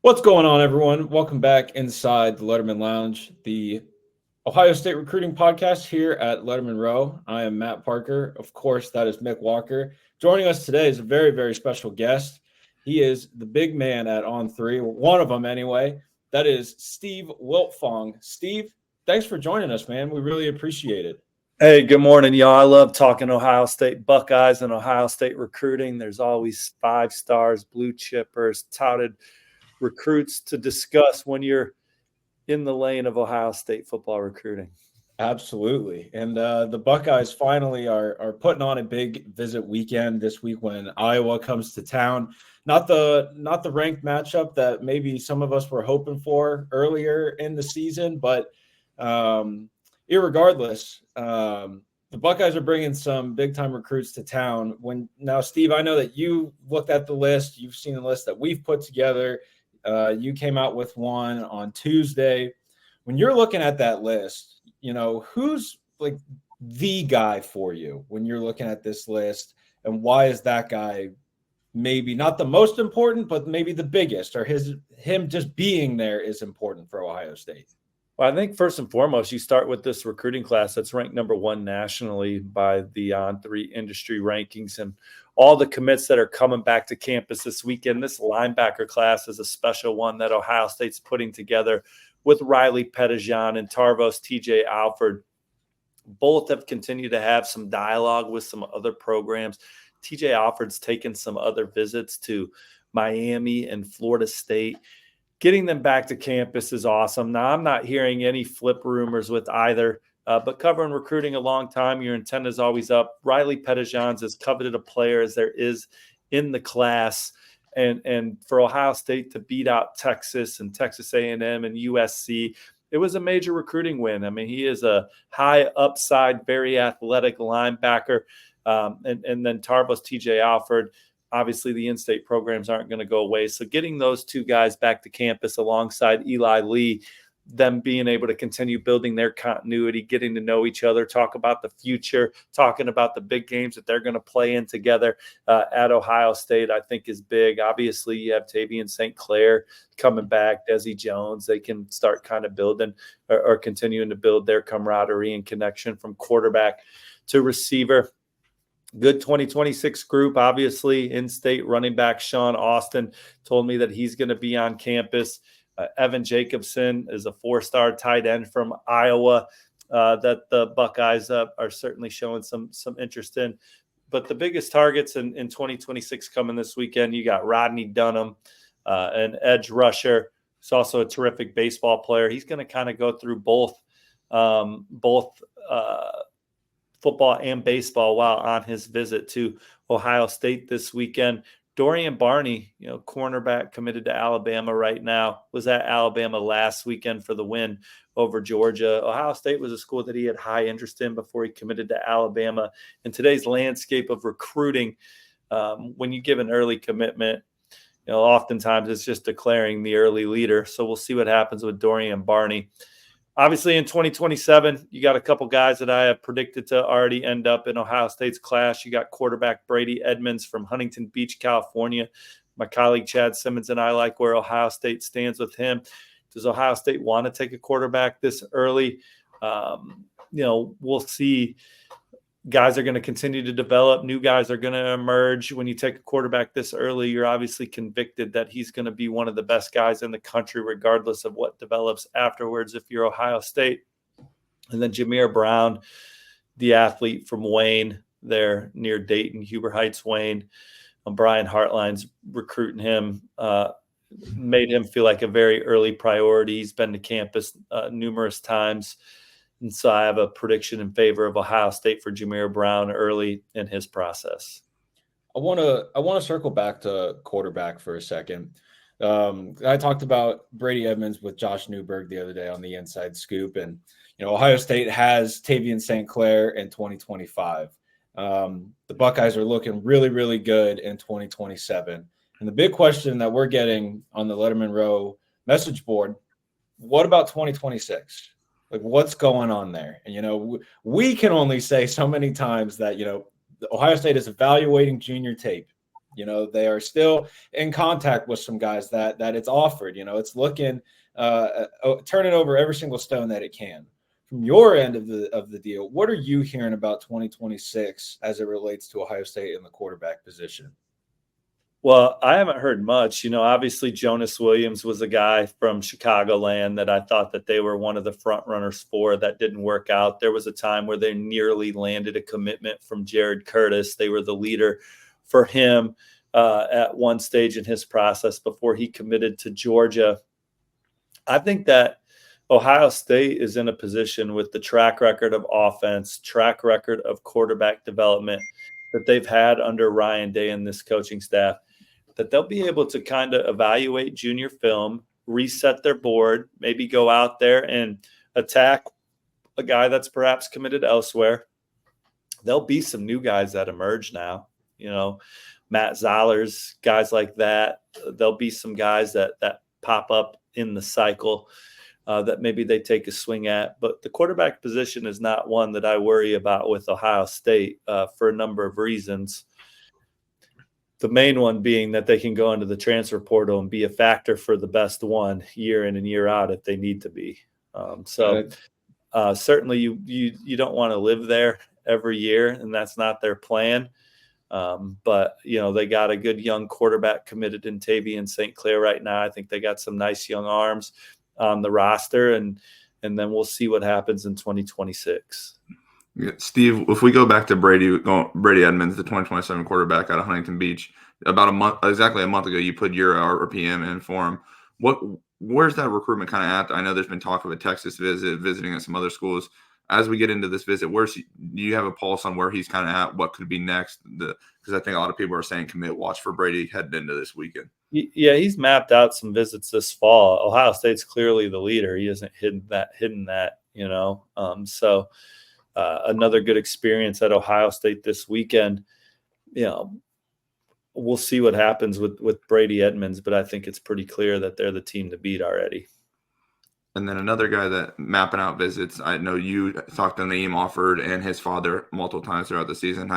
What's going on, everyone? Welcome back inside the Lettermen Lounge, the Ohio State recruiting podcast here at Lettermen Row. I am Matt Parker. Of course, that is Mick Walker. Joining us today is a very, very special guest. He is the big man at On3, one of them anyway. That is Steve Wiltfong. Steve, thanks for joining us, man. We really appreciate it. Hey, good morning, y'all. I love talking Ohio State Buckeyes and Ohio State recruiting. There's always 5 stars, blue chippers, touted recruits to discuss when you're in the lane of Ohio State football recruiting. Absolutely. And the Buckeyes finally are putting on a big visit weekend this week when Iowa comes to town. Not the ranked matchup that maybe some of us were hoping for earlier in the season, but irregardless, the Buckeyes are bringing some big-time recruits to town. Now, Steve, I know that you looked at the list. You've seen the list that we've put together. You came out with one on Tuesday. When you're looking at that list, who's like the guy for you when you're looking at this list, and why is that guy maybe not the most important, but maybe the biggest, or him just being there is important for Ohio State? Well, I think first and foremost, you start with this recruiting class that's ranked number 1 nationally by the On3 industry rankings, and all the commits that are coming back to campus this weekend. This linebacker class is a special one that Ohio State's putting together with Riley Pettijohn and Tarvos TJ Alford. Both have continued to have some dialogue with some other programs. TJ Alford's taken some other visits to Miami and Florida State. Getting them back to campus is awesome. Now, I'm not hearing any flip rumors with either, but covering recruiting a long time, your intent is always up. Riley Pettijohn's as coveted a player as there is in the class. And for Ohio State to beat out Texas and Texas A&M and USC, it was a major recruiting win. I mean, he is a high upside, very athletic linebacker. And then Tarvos TJ Alford. Obviously, the in-state programs aren't going to go away. So getting those 2 guys back to campus alongside Eli Lee, them being able to continue building their continuity, getting to know each other, talk about the future, talking about the big games that they're going to play in together at Ohio State, I think is big. Obviously, you have Tavian St. Clair coming back, Desi Jones. They can start kind of building or continuing to build their camaraderie and connection from quarterback to receiver. Good 2026 group, obviously. In-state running back Sean Austin told me that he's going to be on campus. Evan Jacobson is a 4-star tight end from Iowa that the Buckeyes are certainly showing some interest in. But the biggest targets in 2026 coming this weekend, you got Rodney Dunham, an edge rusher. He's also a terrific baseball player. He's going to kind of go through both football and baseball while on his visit to Ohio State this weekend. Dorian Barney, cornerback committed to Alabama right now, was at Alabama last weekend for the win over Georgia. Ohio State was a school that he had high interest in before he committed to Alabama. In today's landscape of recruiting, when you give an early commitment, oftentimes it's just declaring the early leader. So we'll see what happens with Dorian Barney. Obviously, in 2027, you got a couple guys that I have predicted to already end up in Ohio State's class. You got quarterback Brady Edmonds from Huntington Beach, California. My colleague Chad Simmons and I like where Ohio State stands with him. Does Ohio State want to take a quarterback this early? We'll see. Guys are going to continue to develop. New guys are going to emerge. When you take a quarterback this early, you're obviously convicted that he's going to be one of the best guys in the country, regardless of what develops afterwards if you're Ohio State. And then Jameer Brown, the athlete from Wayne, there near Dayton, Huber Heights, Wayne. Brian Hartline's recruiting him, made him feel like a very early priority. He's been to campus numerous times. And so I have a prediction in favor of Ohio State for Jameer Brown early in his process. I want to circle back to quarterback for a second. I talked about Brady Edmonds with Josh Newberg the other day on the Inside Scoop, and Ohio State has Tavian St. Clair in 2025. The Buckeyes are looking really, really good in 2027. And the big question that we're getting on the Lettermen Row message board: what about 2026? Like, what's going on there? And, we can only say so many times that, Ohio State is evaluating junior tape. They are still in contact with some guys that it's offered. It's looking turning over every single stone that it can. From your end of the deal, what are you hearing about 2026 as it relates to Ohio State in the quarterback position? Well, I haven't heard much. Obviously Jonas Williams was a guy from Chicagoland that I thought that they were one of the front runners for. That didn't work out. There was a time where they nearly landed a commitment from Jared Curtis. They were the leader for him at one stage in his process before he committed to Georgia. I think that Ohio State is in a position with the track record of offense, track record of quarterback development that they've had under Ryan Day and this coaching staff, that they'll be able to kind of evaluate junior film, reset their board, maybe go out there and attack a guy that's perhaps committed elsewhere. There'll be some new guys that emerge now, Matt Zollers, guys like that. There'll be some guys that pop up in the cycle that maybe they take a swing at. But the quarterback position is not one that I worry about with Ohio State for a number of reasons. The main one being that they can go into the transfer portal and be a factor for the best one year in and year out if they need to be. Certainly you don't want to live there every year, and that's not their plan. But they got a good young quarterback committed in Tavian St. Clair right now. I think they got some nice young arms on the roster, and then we'll see what happens in 2026. Yeah, Steve, if we go back to Brady Edmonds, the 2027 quarterback out of Huntington Beach, exactly a month ago, you put your RPM in for him. Where's that recruitment kind of at? I know there's been talk of a Texas visit, visiting at some other schools. As we get into this visit, do you have a pulse on where he's kind of at? What could be next? Because I think a lot of people are saying commit watch for Brady heading into this weekend. Yeah, he's mapped out some visits this fall. Ohio State's clearly the leader. He hasn't hidden that. So another good experience at Ohio State this weekend. We'll see what happens with Brady Edmonds, but I think it's pretty clear that they're the team to beat already. And then another guy that mapping out visits, I know you talked to Naim Offord and his father multiple times throughout the season.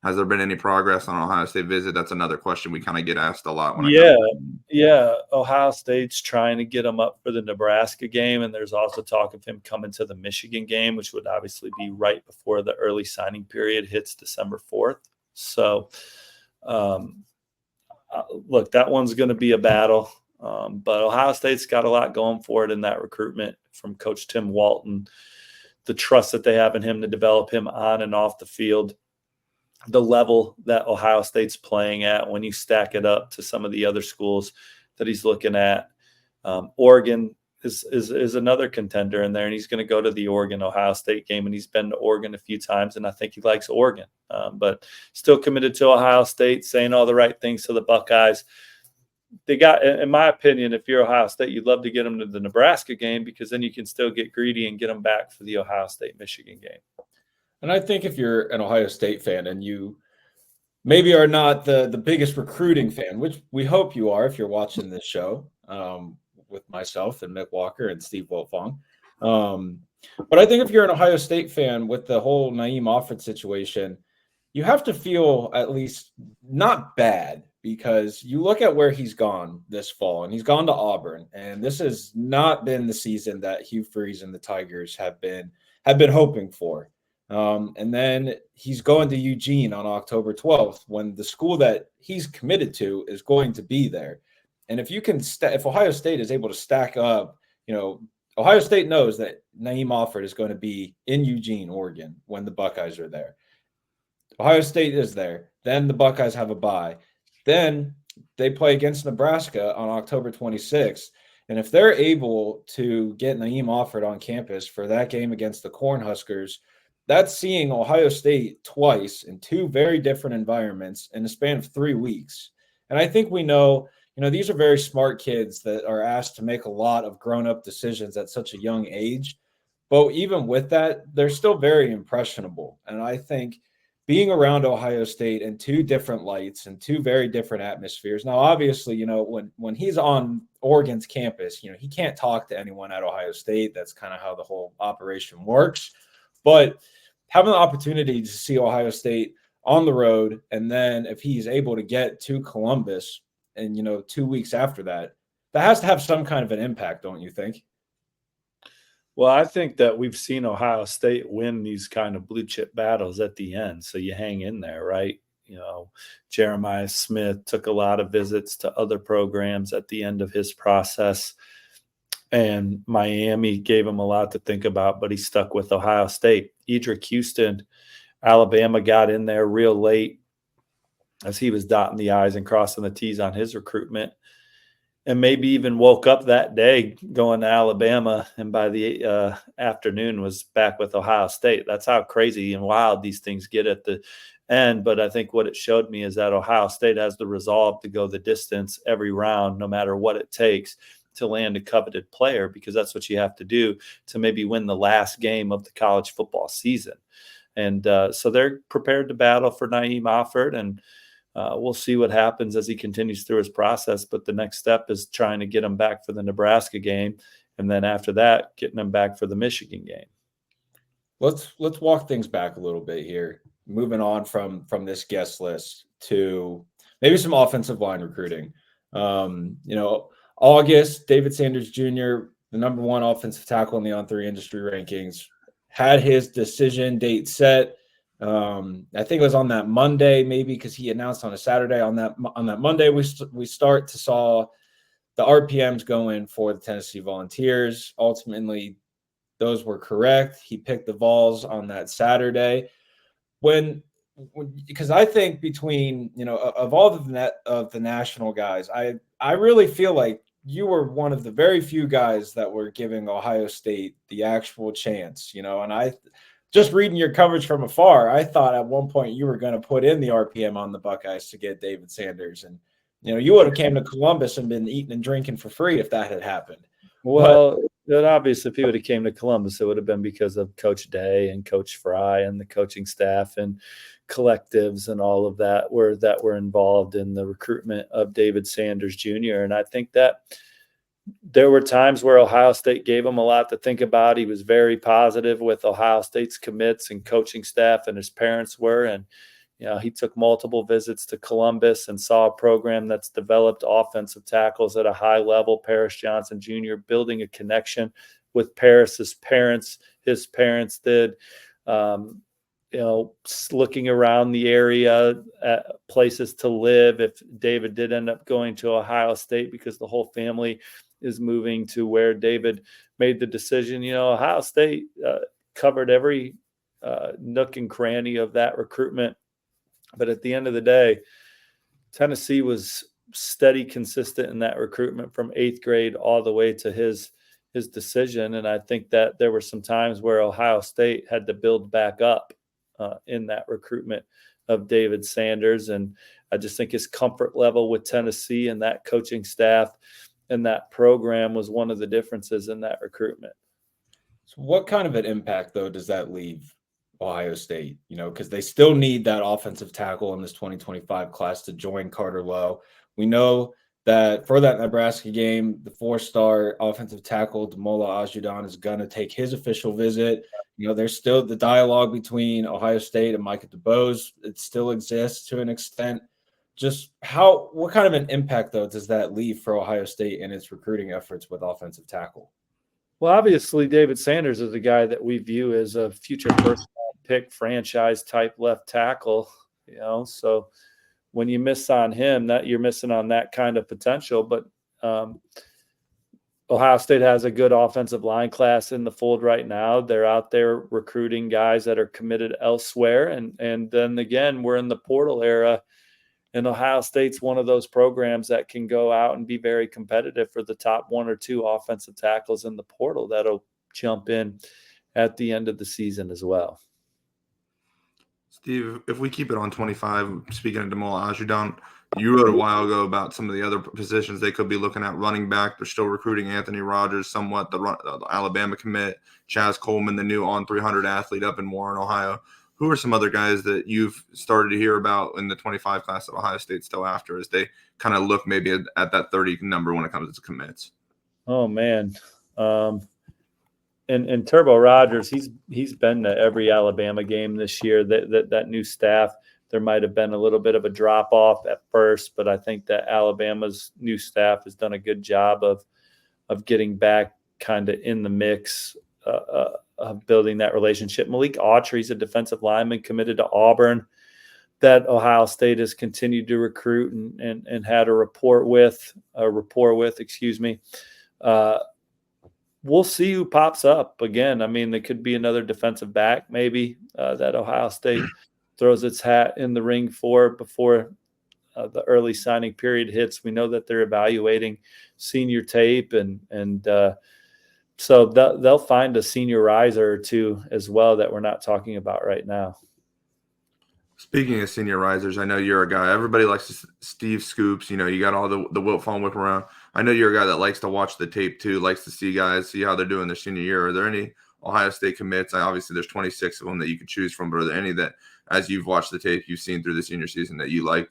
Has there been any progress on Ohio State visit? That's another question we kind of get asked a lot. Yeah. Ohio State's trying to get him up for the Nebraska game, and there's also talk of him coming to the Michigan game, which would obviously be right before the early signing period hits December 4th. So, look, that one's going to be a battle. But Ohio State's got a lot going for it in that recruitment from Coach Tim Walton, the trust that they have in him to develop him on and off the field, the level that Ohio State's playing at when you stack it up to some of the other schools that he's looking at. Oregon is another contender in there, and he's going to go to the Oregon-Ohio State game, and he's been to Oregon a few times, and I think he likes Oregon. But still committed to Ohio State, saying all the right things to the Buckeyes. They got, in my opinion, if you're Ohio State, you'd love to get them to the Nebraska game because then you can still get greedy and get them back for the Ohio State-Michigan game. And I think if you're an Ohio State fan and you maybe are not the biggest recruiting fan, which we hope you are if you're watching this show with myself and Mick Walker and Steve Wiltfong. But I think if you're an Ohio State fan with the whole Naim Offord situation, you have to feel at least not bad, because you look at where he's gone this fall, and he's gone to Auburn, and this has not been the season that Hugh Freeze and the Tigers have been hoping for. And then he's going to Eugene on October 12th, when the school that he's committed to is going to be there. And if you can, if Ohio State is able to stack up, Ohio State knows that Naim Offord is going to be in Eugene, Oregon, when the Buckeyes are there. Ohio State is there. Then the Buckeyes have a bye. Then they play against Nebraska on October 26th. And if they're able to get Naim Offord on campus for that game against the Cornhuskers, that's seeing Ohio State twice in two very different environments in a span of 3 weeks. And I think we know, these are very smart kids that are asked to make a lot of grown-up decisions at such a young age. But even with that, they're still very impressionable. And I think being around Ohio State in two different lights and two very different atmospheres. Now, obviously, when he's on Oregon's campus, he can't talk to anyone at Ohio State. That's kind of how the whole operation works. But having the opportunity to see Ohio State on the road. And then if he's able to get to Columbus and, 2 weeks after that, that has to have some kind of an impact, don't you think? Well, I think that we've seen Ohio State win these kind of blue chip battles at the end. So you hang in there, right? Jeremiah Smith took a lot of visits to other programs at the end of his process. And Miami gave him a lot to think about, but he stuck with Ohio State. Edric Houston, Alabama got in there real late as he was dotting the I's and crossing the T's on his recruitment, and maybe even woke up that day going to Alabama, and by the afternoon was back with Ohio State. That's how crazy and wild these things get at the end. But I think what it showed me is that Ohio State has the resolve to go the distance every round, no matter what it takes, to land a coveted player, because that's what you have to do to maybe win the last game of the college football season. And so they're prepared to battle for Naim Offord, and we'll see what happens as he continues through his process. But the next step is trying to get him back for the Nebraska game, and then after that, getting him back for the Michigan game. Let's walk things back a little bit here. Moving on from this guest list to maybe some offensive line recruiting. August, David Sanders Jr., the number 1 offensive tackle in the On3 industry rankings, had his decision date set. I think it was on that Monday, maybe, because he announced on a Saturday. On that Monday, we start to saw the RPMs go in for the Tennessee Volunteers. Ultimately, those were correct. He picked the Vols on that Saturday. Because I think between of all of the national guys, I really feel like you were one of the very few guys that were giving Ohio State the actual chance, and I just reading your coverage from afar, I thought at one point you were going to put in the RPM on the Buckeyes to get David Sanders, and you would have came to Columbus and been eating and drinking for free if that had happened. Well, but obviously, if he would have came to Columbus, it would have been because of Coach Day and Coach Fry and the coaching staff and collectives and all of that were involved in the recruitment of David Sanders Jr. And I think that there were times where Ohio State gave him a lot to think about. He was very positive with Ohio State's commits and coaching staff, and his parents were. And he took multiple visits to Columbus and saw a program that's developed offensive tackles at a high level. Paris Johnson Jr. building a connection with Paris's parents. His parents did. Looking around the area at places to live. If David did end up going to Ohio State, because the whole family is moving to where David made the decision, Ohio State covered every nook and cranny of that recruitment. But at the end of the day, Tennessee was steady, consistent in that recruitment from 8th grade all the way to his decision. And I think that there were some times where Ohio State had to build back up in that recruitment of David Sanders. And I just think his comfort level with Tennessee and that coaching staff and that program was one of the differences in that recruitment. So what kind of an impact, though, does that leave Ohio State? Because they still need that offensive tackle in this 2025 class to join Carter Lowe. We know that for that Nebraska game, the 4-star offensive tackle, Damola Ajudan, is going to take his official visit. There's still the dialogue between Ohio State and Micah DeBose. It still exists to an extent. Just what kind of an impact, though, does that leave for Ohio State and its recruiting efforts with offensive tackle? Well, obviously, David Sanders is a guy that we view as a future first-round pick, franchise-type left tackle. So when you miss on him, that you're missing on that kind of potential. But Ohio State has a good offensive line class in the fold right now. They're out there recruiting guys that are committed elsewhere. And then again, we're in the portal era. And Ohio State's one of those programs that can go out and be very competitive for the top 1 or 2 offensive tackles in the portal that'll jump in at the end of the season as well. Steve, if we keep it on 25, speaking of Damola Ajudan, you wrote a while ago about some of the other positions they could be looking at. Running back, they're still recruiting Anthony Rogers, somewhat the Alabama commit, Chaz Coleman, the new On300 athlete up in Warren, Ohio. Who are some other guys that you've started to hear about in the 25 class that Ohio State's still after as they kind of look maybe at that 30 number when it comes to commits? Oh, man. And Turbo Rogers, he's been to every Alabama game this year. That new staff there might have been a little bit of a drop off at first, but I think that Alabama's new staff has done a good job of getting back kind of in the mix, of building that relationship. Malik Autry's a defensive lineman committed to Auburn that Ohio State has continued to recruit and had a rapport with, excuse me. We'll see who pops up again. I mean, there could be another defensive back maybe that Ohio State throws its hat in the ring for before the early signing period hits. We know that they're evaluating senior tape, and so they'll find a senior riser or two as well that we're not talking about right now. Speaking of senior risers, I know you're a guy. Everybody likes Steve Scoops. You know, you got all the Wiltfong whip around. I know you're a guy that likes to watch the tape too, likes to see guys, see how they're doing their senior year. Are there any Ohio State commits? Obviously, there's 26 of them that you could choose from, but are there any that, as you've watched the tape, you've seen through the senior season that you like?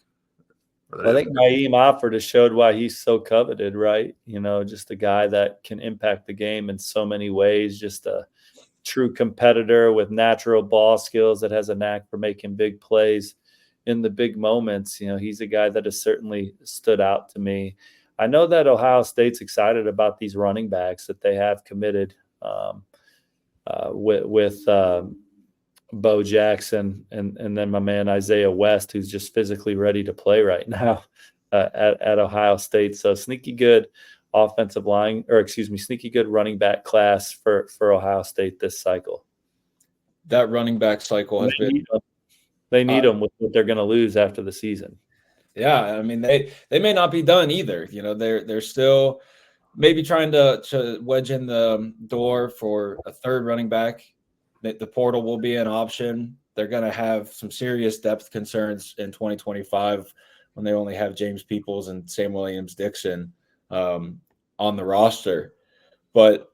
I think Naim Offord has showed why he's so coveted, right? You know, just a guy that can impact the game in so many ways, just a true competitor with natural ball skills that has a knack for making big plays in the big moments. You know, he's a guy that has certainly stood out to me. I know that Ohio State's excited about these running backs that they have committed with Bo Jackson and then my man Isaiah West, who's just physically ready to play right now at Ohio State. So sneaky good sneaky good running back class for Ohio State this cycle. That running back cycle has been. They need them with what they're going to lose after the season. Yeah, I mean they may not be done either. You know, they're still maybe trying to wedge in the door for a third running back. The portal will be an option. They're going to have some serious depth concerns in 2025 when they only have James Peoples and Sam Williams-Dixon on the roster. But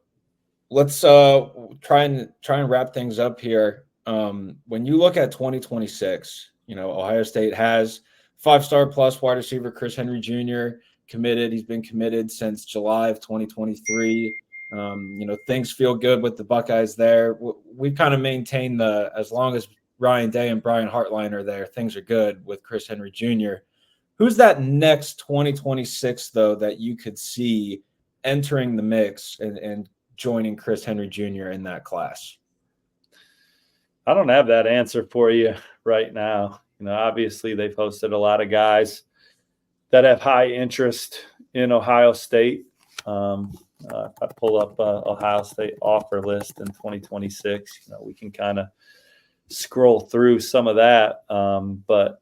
let's try and wrap things up here. When you look at 2026, you know, Ohio State has 5-star plus wide receiver Chris Henry Jr. committed. He's been committed since July of 2023. You know, things feel good with the Buckeyes there. We've kind of maintained as long as Ryan Day and Brian Hartline are there, things are good with Chris Henry Jr. Who's that next 2026, though, that you could see entering the mix and joining Chris Henry Jr. in that class? I don't have that answer for you right now. You know, obviously they've hosted a lot of guys that have high interest in Ohio State. If I pull up Ohio State offer list in 2026, you know, we can kind of scroll through some of that. But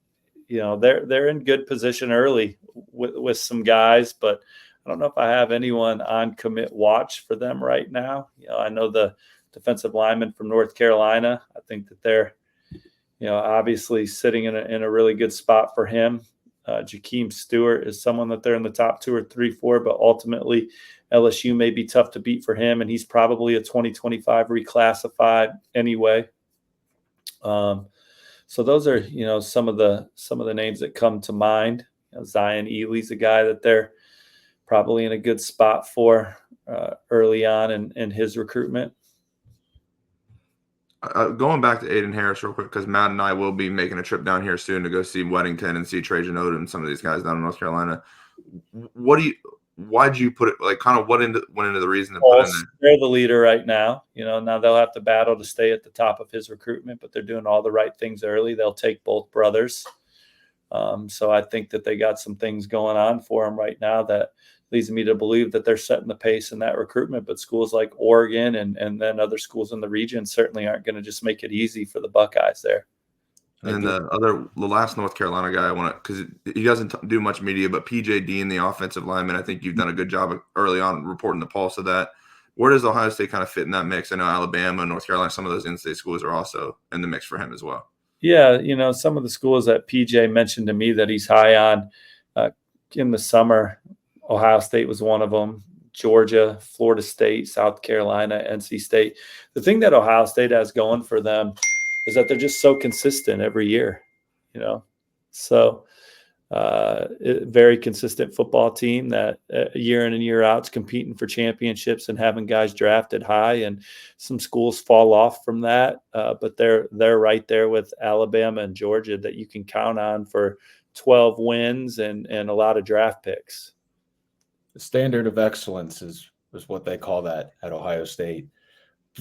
you know, they're in good position early with some guys, but I don't know if I have anyone on commit watch for them right now. You know, I know the defensive lineman from North Carolina. I think that they're, you know, obviously sitting in a really good spot for him. Jakeem Stewart is someone that they're in the top 2 or 3 for, but ultimately LSU may be tough to beat for him, and he's probably a 2025 reclassified anyway. So those are, you know, some of the names that come to mind. You know, Zion Ely's a guy that they're probably in a good spot for early on in his recruitment. Going back to Aiden Harris real quick, because Matt and I will be making a trip down here soon to go see Weddington and see Trajan Odom and some of these guys down in North Carolina. Why'd you put it, like, kind of went into the reason to put in there? They're the leader right now. You know, now they'll have to battle to stay at the top of his recruitment, but they're doing all the right things early. They'll take both brothers. So I think that they got some things going on for them right now that leads me to believe that they're setting the pace in that recruitment. But schools like Oregon and then other schools in the region certainly aren't going to just make it easy for the Buckeyes there. And the last North Carolina guy I want to, because he doesn't do much media, but PJ Dean, the offensive lineman, I think you've done a good job early on reporting the pulse of that. Where does Ohio State kind of fit in that mix? I know Alabama, North Carolina, some of those in-state schools are also in the mix for him as well. Yeah, you know, some of the schools that PJ mentioned to me that he's high on in the summer, Ohio State was one of them, Georgia, Florida State, South Carolina, NC State. The thing that Ohio State has going for them is that they're just so consistent every year, you know. So very consistent football team that year in and year out is competing for championships and having guys drafted high, and some schools fall off from that. But they're right there with Alabama and Georgia that you can count on for 12 wins and a lot of draft picks. The standard of excellence is what they call that at Ohio State.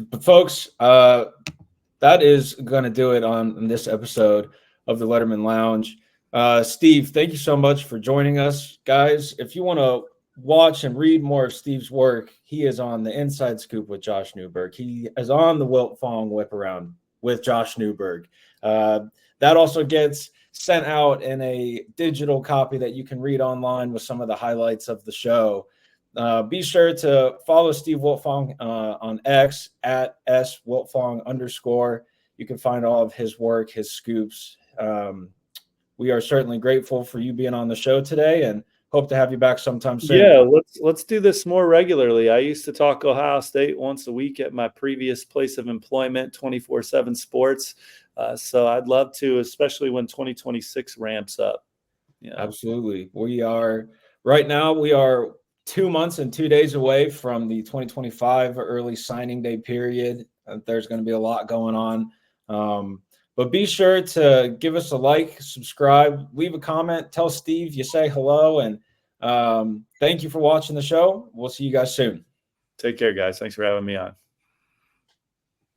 But folks, that is going to do it on this episode of the Lettermen Lounge. Steve, thank you so much for joining us. Guys, if you want to watch and read more of Steve's work, he is on the Inside Scoop with Josh Newberg. He is on the Wiltfong Whip Around with Josh Newberg. That also gets sent out in a digital copy that you can read online with some of the highlights of the show. Be sure to follow Steve Wiltfong on X at @SWiltfong_. You can find all of his work, his scoops. We are certainly grateful for you being on the show today and hope to have you back sometime soon. Yeah, let's do this more regularly. I used to talk Ohio State once a week at my previous place of employment, 24/7 Sports. So I'd love to, especially when 2026 ramps up. Yeah, absolutely. We are 2 months and 2 days away from the 2025 early signing day period. There's going to be a lot going on. But be sure to give us a like, subscribe, leave a comment, tell Steve you say hello, and thank you for watching the show. We'll see you guys soon. Take care, guys. Thanks for having me on.